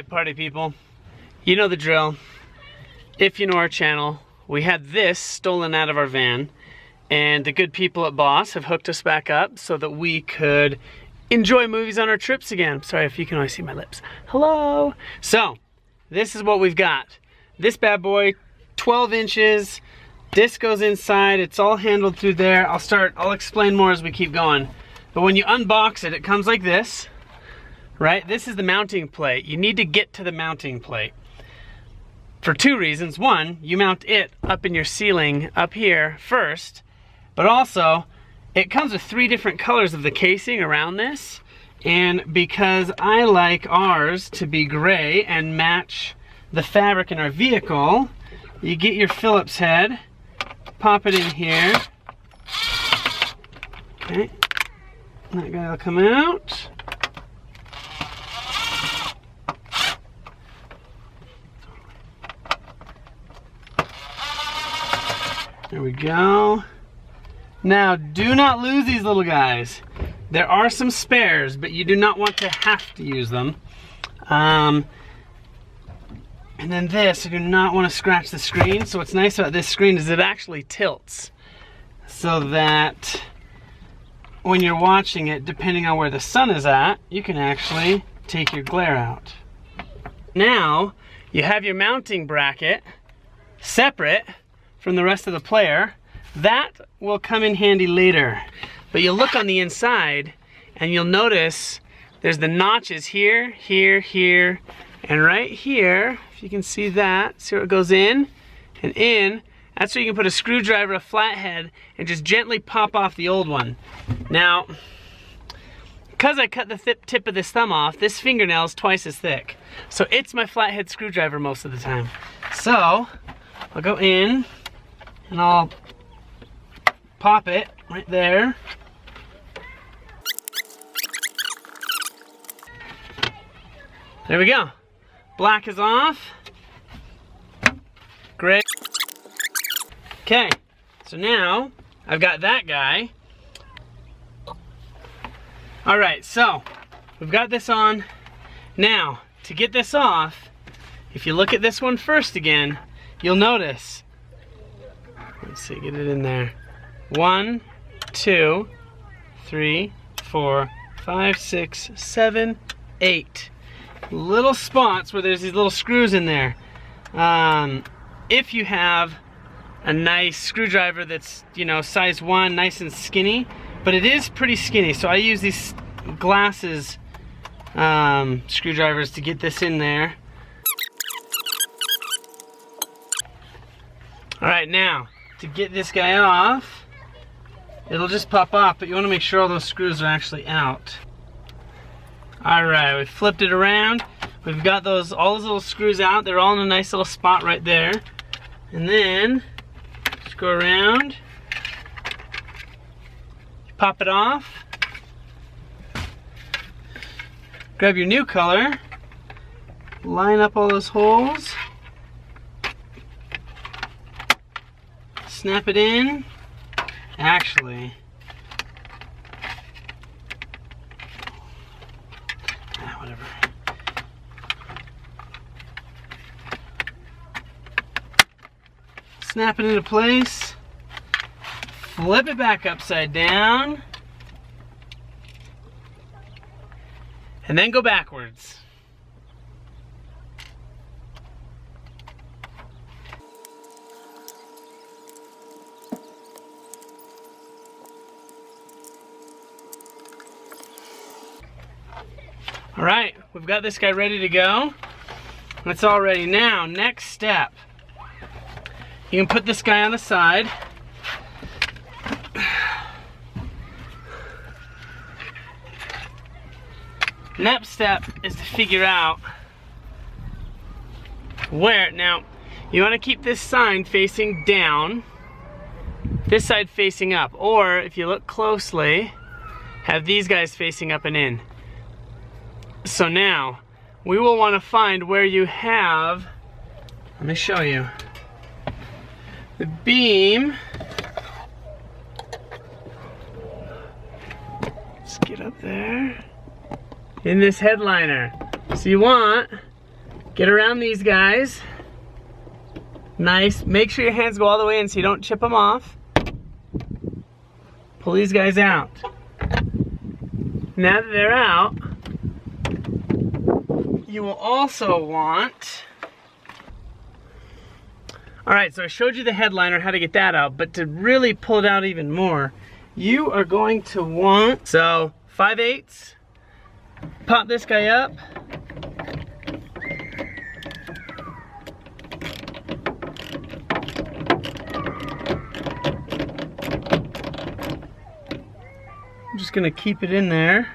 Alright, party people, you know the drill. If you know our channel, we had this stolen out of our van, and the good people at Boss have hooked us back up so that we could enjoy movies on our trips again. Sorry if you can only see my lips. Hello! So, this is what we've got. This bad boy, 12 inches, disc goes inside, it's all handled through there. I'll explain more as we keep going. But when you unbox it, it comes like this. Right? This is the mounting plate. You need to get to the mounting plate for two reasons. One, you mount it up in your ceiling up here first, but also it comes with 3 different colors of the casing around this, and because I like ours to be gray and match the fabric in our vehicle, you get your Phillips head, pop it in here. Okay, that guy will come out. There we go. Now, do not lose these little guys. There are some spares, but you do not want to have to use them. And then this, you do not want to scratch the screen. So what's nice about this screen is it actually tilts so that when you're watching it, depending on where the sun is at, you can actually take your glare out. Now, you have your mounting bracket separate from the rest of the player. That will come in handy later. But you'll look on the inside and you'll notice there's the notches here, here, here, and right here, if you can see that, see where it goes in and in. That's where you can put a screwdriver, a flathead, and just gently pop off the old one. Now, because I cut the tip of this thumb off, this fingernail is twice as thick. So it's my flathead screwdriver most of the time. So, I'll go in and I'll pop it right there. There we go. Black is off. Gray. Okay, so now I've got that guy. All right, so we've got this on. Now, to get this off, if you look at this one first again, you'll notice, let's see, get it in there. 1, 2, 3, 4, 5, 6, 7, 8. Little spots where there's these little screws in there. If you have a nice screwdriver that's, you know, size 1, nice and skinny, but it is pretty skinny, so I use these glasses screwdrivers to get this in there. All right, now, to get this guy off, it'll just pop off, but you want to make sure all those screws are actually out. Alright, we flipped it around. We've got all those little screws out. They're all in a nice little spot right there. And then, just go around, pop it off, grab your new color, line up all those holes, snap it in. Actually, whatever. Snap it into place, flip it back upside down, and then go backwards. All right, we've got this guy ready to go. It's all ready. Now, next step. You can put this guy on the side. Next step is to figure out where. Now, you want to keep this sign facing down, this side facing up, or if you look closely, have these guys facing up and in. So now, we will want to find where you have, let me show you, the beam. Let's get up there. In this headliner. So you want Get around these guys. Nice. Make sure your hands go all the way in so you don't chip them off. Pull these guys out. Now that they're out, you will also want... Alright, so I showed you the headliner, how to get that out, but to really pull it out even more, you are going to want, so 5/8, pop this guy up. I'm just gonna keep it in there.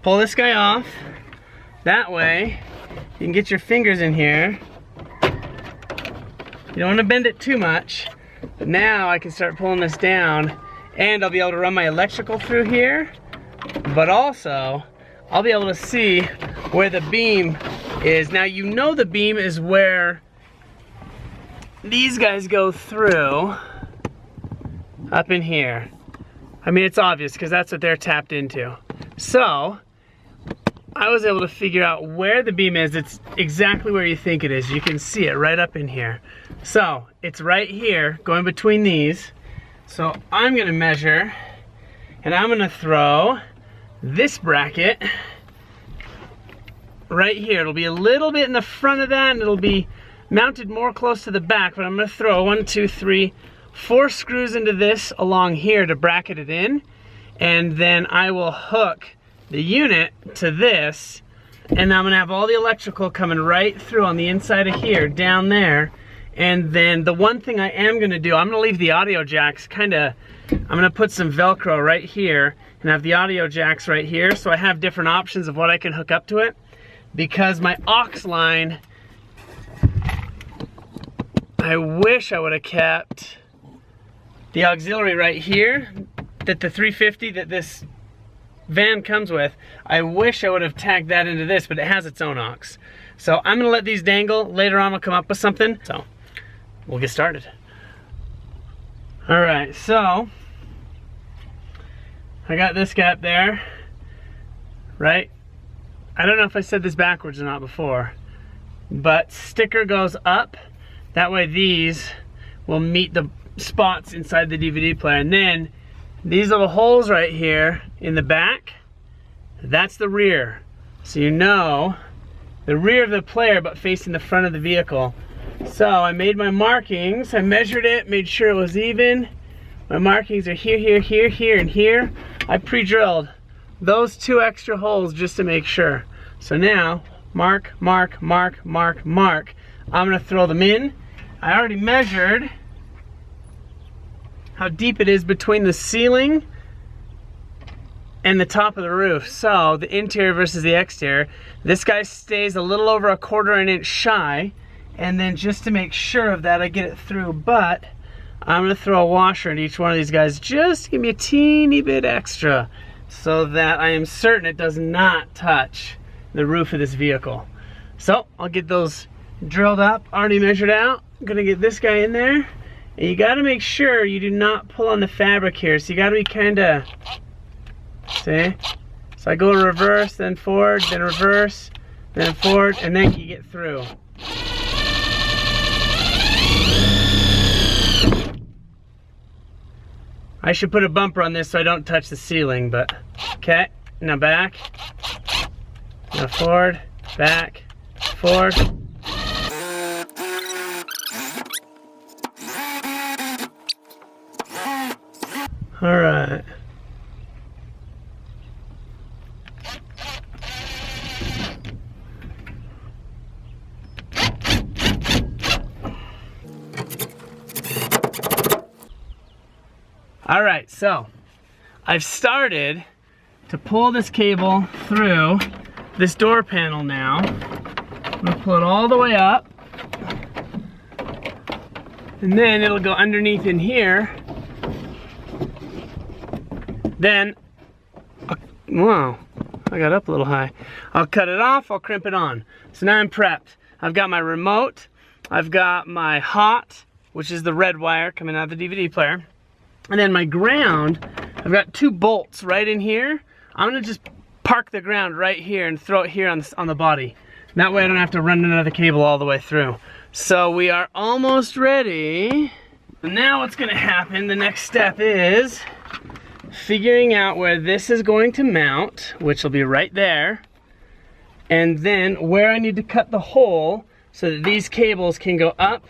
Pull this guy off. That way, you can get your fingers in here. You don't want to bend it too much. But now I can start pulling this down and I'll be able to run my electrical through here, but also I'll be able to see where the beam is. Now you know the beam is where these guys go through, up in here. I mean, it's obvious because that's what they're tapped into. So I was able to figure out where the beam is. It's exactly where you think it is. You can see it right up in here. So it's right here, going between these. So I'm gonna measure, and I'm gonna throw this bracket right here. It'll be a little bit in the front of that, and it'll be mounted more close to the back, but I'm gonna throw 1, 2, 3, 4 screws into this along here to bracket it in, and then I will hook the unit to this, and I'm gonna have all the electrical coming right through on the inside of here, down there. And then the one thing I am gonna do, I'm gonna leave the audio jacks I'm gonna put some Velcro right here and have the audio jacks right here, so I have different options of what I can hook up to it. Because my aux line, I wish I would have kept the auxiliary right here, that the 350 that this van comes with. I wish I would have tagged that into this, but it has its own aux. So I'm gonna let these dangle. Later on I'll come up with something. So we'll get started. All right, so I got this guy up there, right? I don't know if I said this backwards or not before, but sticker goes up. That way these will meet the spots inside the DVD player. And then these little holes right here in the back, that's the rear. So you know, the rear of the player but facing the front of the vehicle. So I made my markings, I measured it, made sure it was even. My markings are here, here, here, here, and here. I pre-drilled those 2 extra holes just to make sure. So now, mark, mark, mark, mark, mark. I'm gonna throw them in. I already measured how deep it is between the ceiling and the top of the roof. So the interior versus the exterior. This guy stays a little over 1/4 inch shy, and then just to make sure of that, I get it through, but I'm gonna throw a washer in each one of these guys just to give me a teeny bit extra so that I am certain it does not touch the roof of this vehicle. So I'll get those drilled up, already measured out. I'm gonna get this guy in there, and you gotta make sure you do not pull on the fabric here. So you gotta be kinda, see? So I go reverse, then forward, then reverse, then forward, and then you get through. I should put a bumper on this so I don't touch the ceiling, but okay. Now back, now forward, back, forward. All right. All right, so I've started to pull this cable through this door panel now. I'm gonna pull it all the way up, and then it'll go underneath in here. Then, wow, I got up a little high. I'll cut it off, I'll crimp it on. So now I'm prepped. I've got my remote, I've got my hot, which is the red wire coming out of the DVD player. And then my ground, I've got 2 bolts right in here. I'm gonna just park the ground right here and throw it here on the body. That way I don't have to run another cable all the way through. So we are almost ready. Now what's gonna happen, the next step is figuring out where this is going to mount, which will be right there, and then where I need to cut the hole so that these cables can go up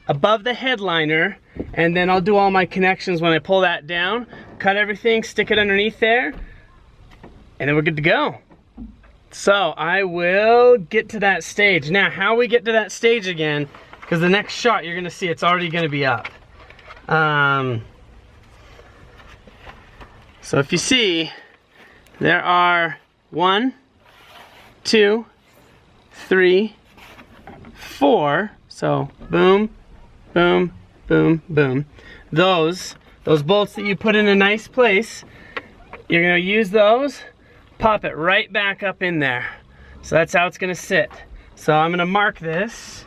above the headliner, and then I'll do all my connections when I pull that down, cut everything, stick it underneath there, and then we're good to go. So I will get to that stage. Now, how we get to that stage again, because the next shot you're gonna see it's already gonna be up. So if you see, there are 1, 2, 3, 4. So boom, boom, boom, boom. Those bolts that you put in a nice place, you're gonna use those, pop it right back up in there. So that's how it's gonna sit. So I'm gonna mark this.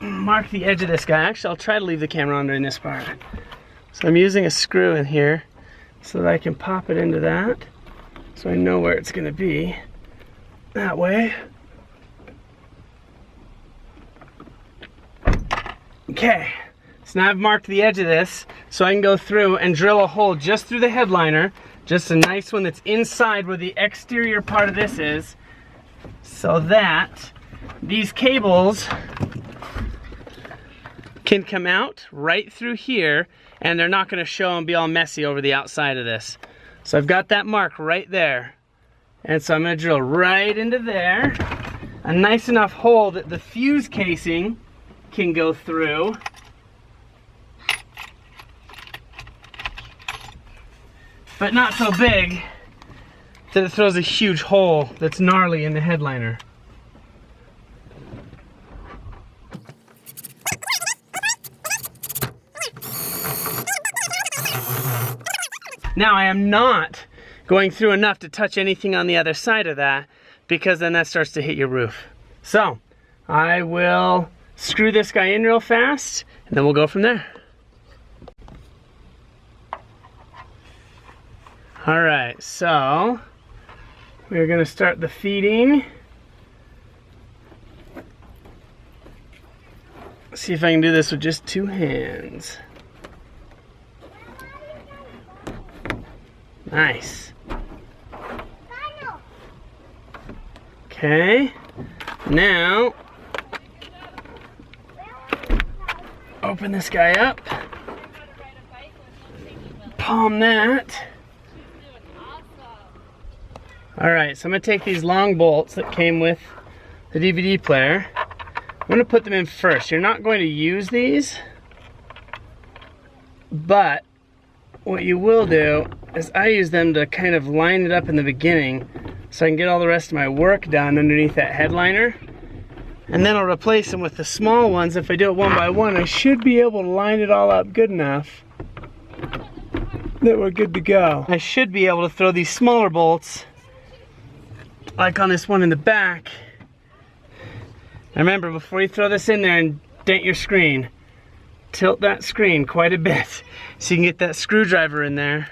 Mark the edge of this guy. Actually, I'll try to leave the camera on during this part. So I'm using a screw in here so that I can pop it into that, so I know where it's gonna be. That way. Okay, so now I've marked the edge of this, so I can go through and drill a hole just through the headliner, just a nice one that's inside where the exterior part of this is, so that these cables can come out right through here, and they're not gonna show and be all messy over the outside of this. So I've got that mark right there. And so I'm gonna drill right into there, a nice enough hole that the fuse casing can go through. But not so big that it throws a huge hole that's gnarly in the headliner. Now I am not going through enough to touch anything on the other side of that, because then that starts to hit your roof. So I will screw this guy in real fast, and then we'll go from there. All right, so we're gonna start the feeding. See if I can do this with just 2 hands. Nice. Okay, now open this guy up, palm that. All right, so I'm gonna take these long bolts that came with the DVD player. I'm gonna put them in first. You're not going to use these, but what you will do is I use them to kind of line it up in the beginning so I can get all the rest of my work done underneath that headliner. And then I'll replace them with the small ones. If I do it one by one, I should be able to line it all up good enough that we're good to go. I should be able to throw these smaller bolts, like on this one in the back. And remember, before you throw this in there and dent your screen, tilt that screen quite a bit so you can get that screwdriver in there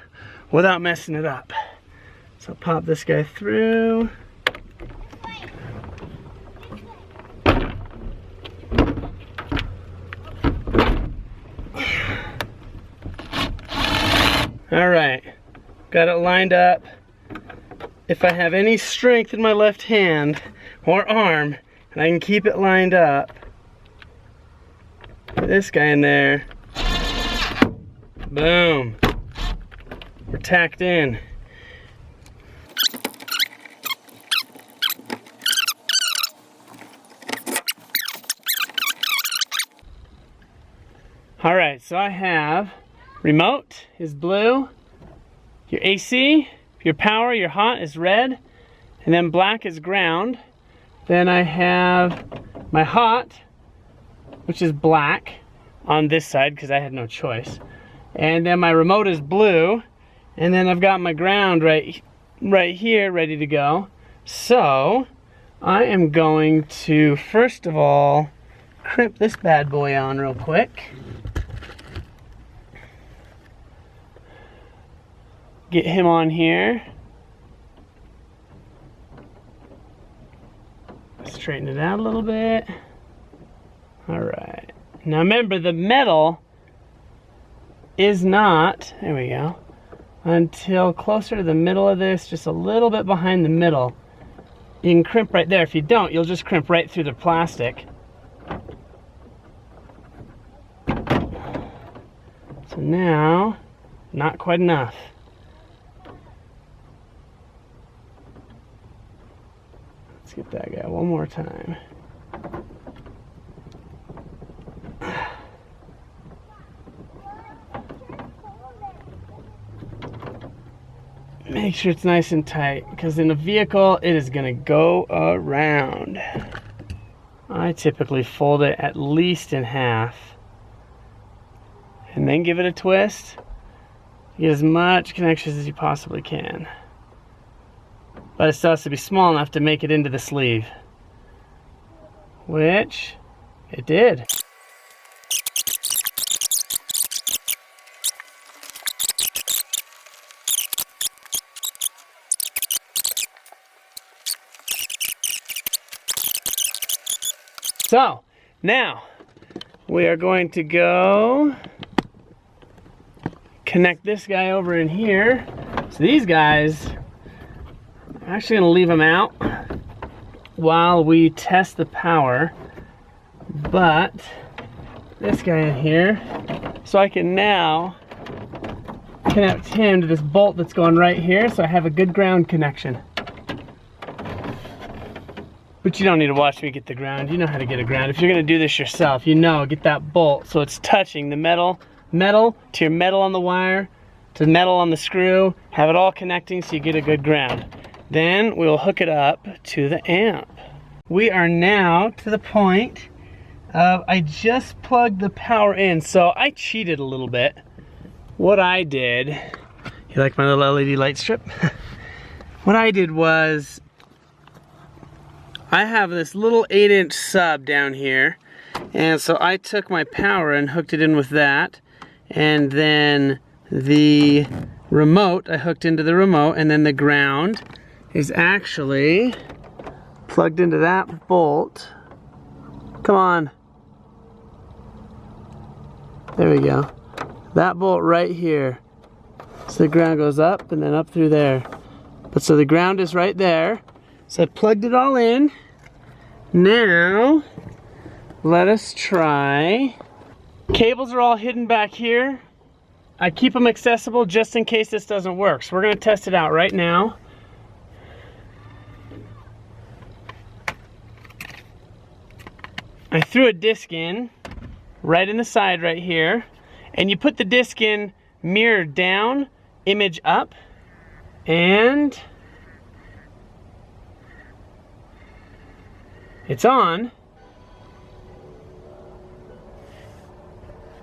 without messing it up. So pop this guy through. All right, got it lined up. If I have any strength in my left hand or arm, and I can keep it lined up, put this guy in there. Boom. We're tacked in. All right, so I have remote is blue, your AC, your power, your hot is red, and then black is ground. Then I have my hot, which is black on this side because I had no choice. And then my remote is blue, and then I've got my ground right here ready to go. So I am going to first of all crimp this bad boy on real quick. Get him on here. straighten it out a little bit. All right. Now remember, the metal is not, there we go, until closer to the middle of this, just a little bit behind the middle. You can crimp right there. If you don't, you'll just crimp right through the plastic. So now, not quite enough. Let's get that guy one more time. Make sure it's nice and tight, because in a vehicle, it is gonna go around. I typically fold it at least in half, and then give it a twist. Get as much connections as you possibly can. But it still has to be small enough to make it into the sleeve, which it did. So now we are going to go connect this guy over in here. So these guys, I'm actually going to leave them out while we test the power, but this guy in here, so I can now connect him to this bolt that's going right here, so I have a good ground connection. But you don't need to watch me get the ground. You know how to get a ground. If you're gonna do this yourself, you know, get that bolt so it's touching the metal to your metal on the wire, to metal on the screw, have it all connecting so you get a good ground. Then we'll hook it up to the amp. We are now to the point of, I just plugged the power in, so I cheated a little bit. What I did, you like my little LED light strip? What I did was, I have this little 8-inch sub down here, and so I took my power and hooked it in with that, and then the remote, I hooked into the remote, and then the ground is actually plugged into that bolt. Come on. There we go. That bolt right here. So the ground goes up and then up through there. But so the ground is right there. So I plugged it all in. Now, let us try. Cables are all hidden back here. I keep them accessible just in case this doesn't work. So we're gonna test it out right now. I threw a disc in, right in the side right here. And you put the disc in mirror down, image up, and it's on.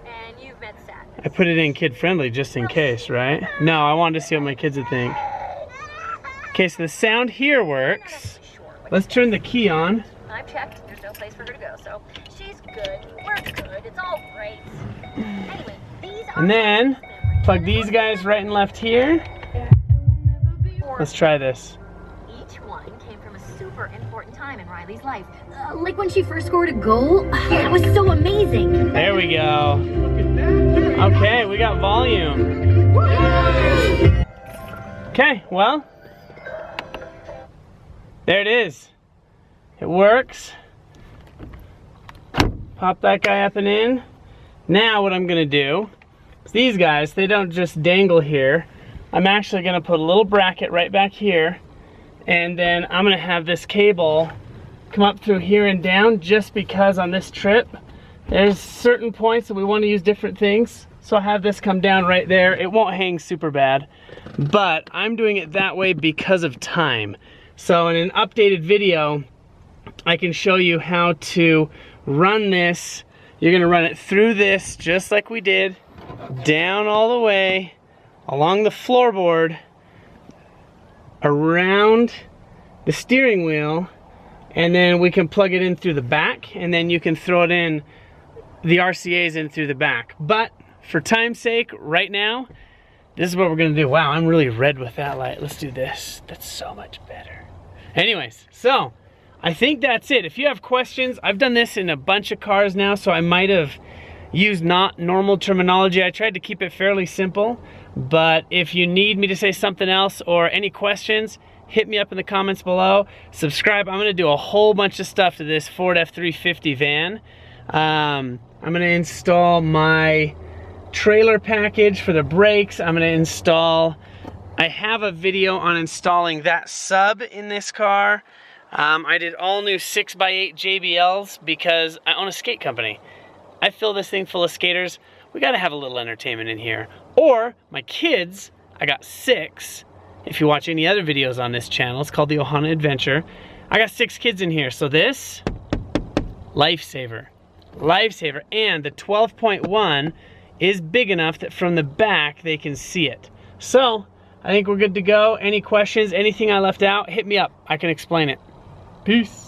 And you've met Sat. I put it in kid-friendly just in case, right? No, I wanted to see what my kids would think. Okay, so the sound here works. Let's turn the key on. I've checked. There's no place for her to go, so she's good. We're good. It's all great. Anyway, these are And then, plug these guys right and left here. Let's try this. Each one came from a super important time in Riley's life. Like when she first scored a goal. That was so amazing. There we go. Okay, we got volume. Okay, well, there it is. It works. Pop that guy up and in. Now what I'm gonna do is these guys, they don't just dangle here. I'm actually gonna put a little bracket right back here, and then I'm gonna have this cable come up through here and down, just because on this trip there's certain points that we want to use different things. So I have this come down right there. It won't hang super bad, but I'm doing it that way because of time. So in an updated video, I can show you how to run this. You're gonna run it through this just like we did, down all the way, along the floorboard, around the steering wheel, and then we can plug it in through the back, and then you can throw it in, the RCA's in through the back. But for time's sake, right now, this is what we're gonna do. Wow, I'm really red with that light. Let's do this. That's so much better. Anyways, so I think that's it. If you have questions, I've done this in a bunch of cars now, so I might have used not normal terminology. I tried to keep it fairly simple, but if you need me to say something else or any questions, hit me up in the comments below. Subscribe. I'm gonna do a whole bunch of stuff to this Ford F-350 van. I'm gonna install my trailer package for the brakes. I'm gonna install, I have a video on installing that sub in this car. I did all new 6x8 JBLs because I own a skate company. I fill this thing full of skaters. We gotta have a little entertainment in here. Or my kids, I got 6. If you watch any other videos on this channel, it's called the Ohana Adventure. I got 6 kids in here, so this, lifesaver. Lifesaver, and the 12.1 is big enough that from the back they can see it. So, I think we're good to go. Any questions, anything I left out, hit me up. I can explain it. Peace.